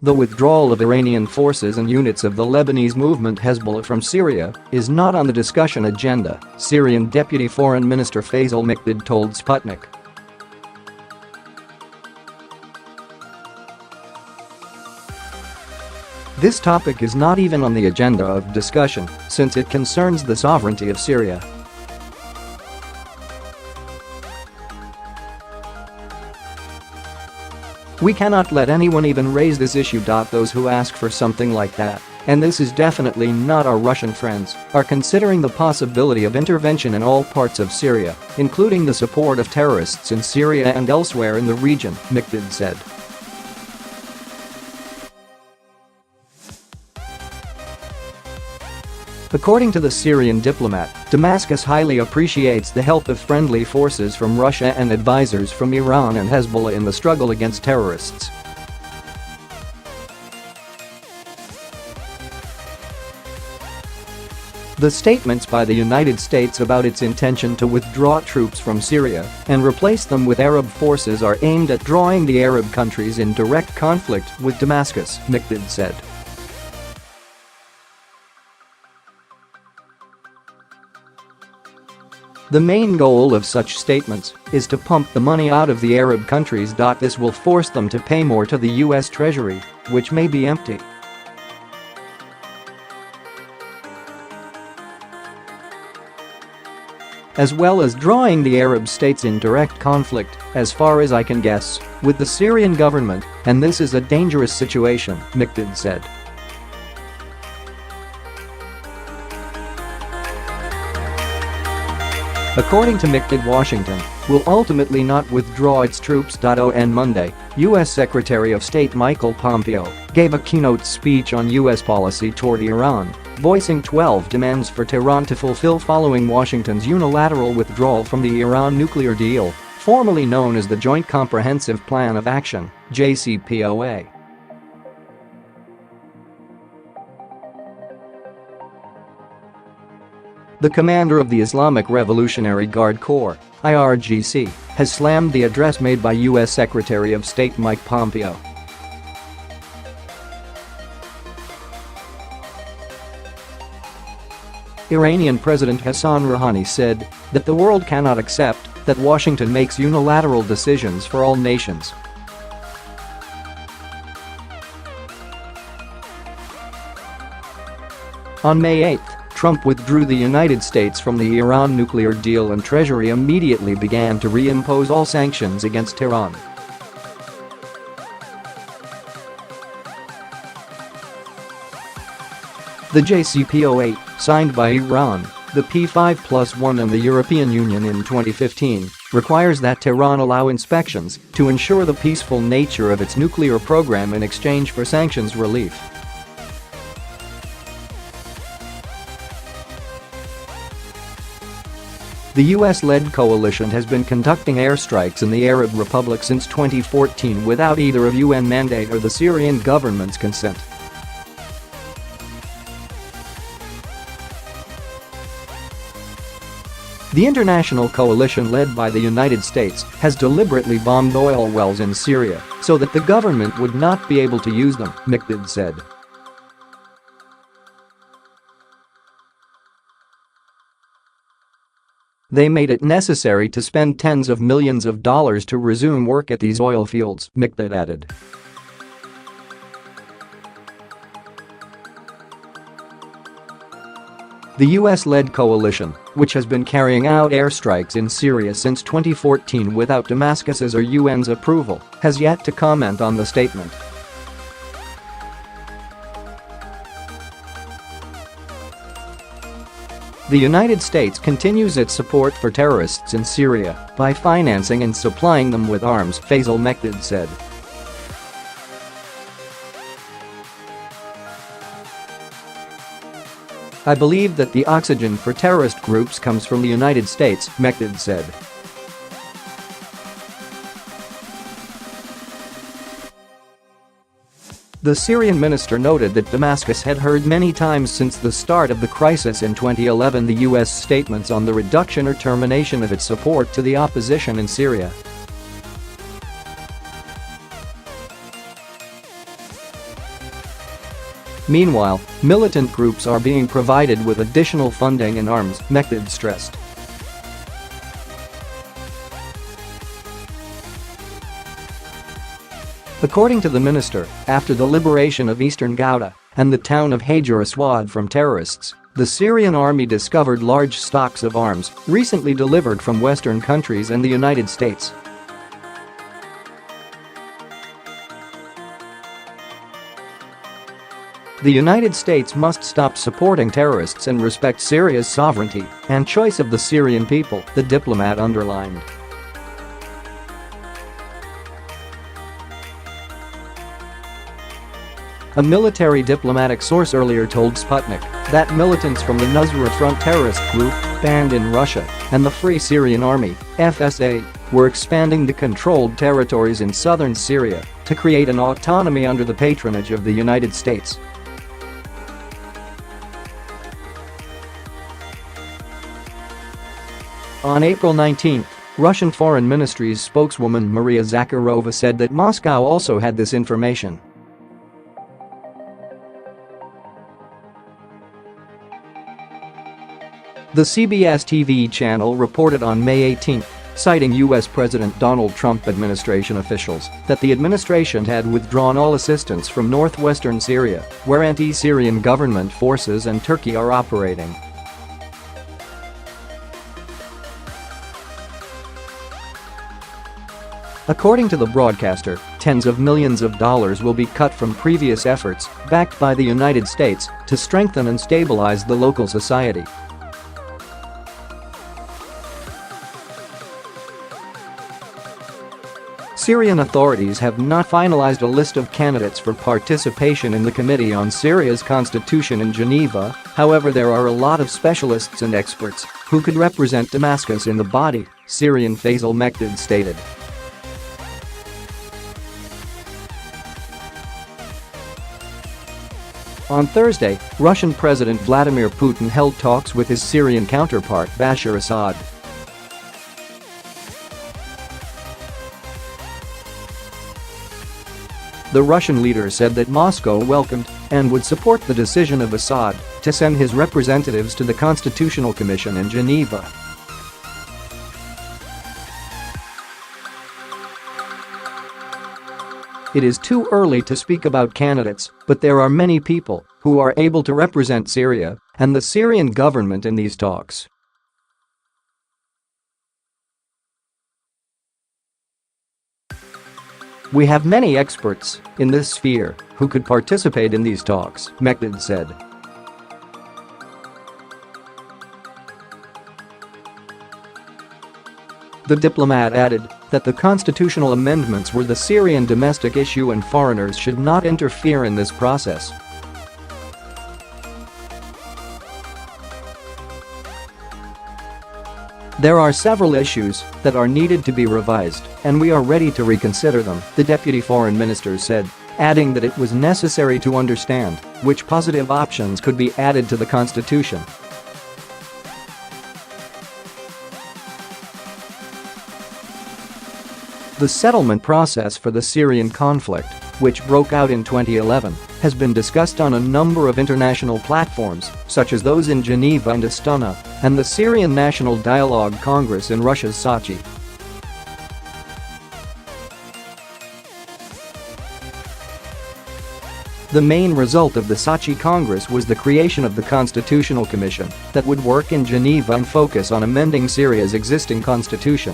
The withdrawal of Iranian forces and units of the Lebanese movement Hezbollah from Syria is not on the discussion agenda, Syrian Deputy Foreign Minister Faisal Mikdad told Sputnik. This topic is not even on the agenda of discussion since it concerns the sovereignty of Syria. We cannot let anyone even raise this issue. Those who ask for something like that, and this is definitely not our Russian friends, are considering the possibility of intervention in all parts of Syria, including the support of terrorists in Syria and elsewhere in the region, Mikdad said. According to the Syrian diplomat, Damascus highly appreciates the help of friendly forces from Russia and advisors from Iran and Hezbollah in the struggle against terrorists. The statements by the United States about its intention to withdraw troops from Syria and replace them with Arab forces are aimed at drawing the Arab countries in direct conflict with Damascus, Mikdad said. The main goal of such statements is to pump the money out of the Arab countries. This will force them to pay more to the US Treasury, which may be empty. As well as drawing the Arab states in direct conflict, as far as I can guess, with the Syrian government, and this is a dangerous situation, Mikdad said. According to Mikdad, Washington will ultimately not withdraw its troops. On Monday, U.S. Secretary of State Michael Pompeo gave a keynote speech on U.S. policy toward Iran, voicing 12 demands for Tehran to fulfill following Washington's unilateral withdrawal from the Iran nuclear deal, formerly known as the Joint Comprehensive Plan of Action, JCPOA. The commander of the Islamic Revolutionary Guard Corps, IRGC, has slammed the address made by U.S. Secretary of State Mike Pompeo. Iranian President Hassan Rouhani said that the world cannot accept that Washington makes unilateral decisions for all nations. On May 8, Trump withdrew the United States from the Iran nuclear deal and Treasury immediately began to reimpose all sanctions against Tehran. The JCPOA, signed by Iran, the P5+1 and the European Union in 2015, requires that Tehran allow inspections to ensure the peaceful nature of its nuclear program in exchange for sanctions relief. The US-led coalition has been conducting airstrikes in the Arab Republic since 2014 without either a UN mandate or the Syrian government's consent. The international coalition led by the United States has deliberately bombed oil wells in Syria so that the government would not be able to use them, Mikdad said. They made it necessary to spend tens of millions of dollars to resume work at these oil fields, Mikdad added. The US-led coalition, which has been carrying out airstrikes in Syria since 2014 without Damascus's or UN's approval, has yet to comment on the statement. The United States continues its support for terrorists in Syria by financing and supplying them with arms, Faisal Mikdad said. I believe that the oxygen for terrorist groups comes from the United States, Mikdad said. The Syrian minister noted that Damascus had heard many times since the start of the crisis in 2011 the U.S. statements on the reduction or termination of its support to the opposition in Syria. Meanwhile, militant groups are being provided with additional funding and arms, Mekdad stressed. According to the minister, after the liberation of eastern Ghouta and the town of Hajar Aswad from terrorists, the Syrian army discovered large stocks of arms recently delivered from Western countries and the United States. The United States must stop supporting terrorists and respect Syria's sovereignty and choice of the Syrian people, the diplomat underlined. A military diplomatic source earlier told Sputnik that militants from the Nusra Front terrorist group, banned in Russia, and the Free Syrian Army, FSA, were expanding the controlled territories in southern Syria to create an autonomy under the patronage of the United States. On April 19, Russian Foreign Ministry's spokeswoman Maria Zakharova said that Moscow also had this information. The CBS TV channel reported on May 18, citing U.S. President Donald Trump administration officials, that the administration had withdrawn all assistance from northwestern Syria, where anti-Syrian government forces and Turkey are operating. According to the broadcaster, tens of millions of dollars will be cut from previous efforts, backed by the United States, to strengthen and stabilize the local society. Syrian authorities have not finalized a list of candidates for participation in the Committee on Syria's Constitution in Geneva, however there are a lot of specialists and experts who could represent Damascus in the body, Syrian Faisal Mekdad stated. On Thursday, Russian President Vladimir Putin held talks with his Syrian counterpart Bashar Assad. The Russian leader said that Moscow welcomed and would support the decision of Assad to send his representatives to the Constitutional Commission in Geneva. It is too early to speak about candidates, but there are many people who are able to represent Syria and the Syrian government in these talks. We have many experts in this sphere who could participate in these talks, Mekdad said. The diplomat added that the constitutional amendments were the Syrian domestic issue and foreigners should not interfere in this process. There are several issues that are needed to be revised, and we are ready to reconsider them, the deputy foreign minister said, adding that it was necessary to understand which positive options could be added to the constitution. The settlement process for the Syrian conflict, which broke out in 2011, has been discussed on a number of international platforms, such as those in Geneva and Astana, and the Syrian National Dialogue Congress in Russia's Sochi. The main result of the Sochi Congress was the creation of the Constitutional Commission that would work in Geneva and focus on amending Syria's existing constitution.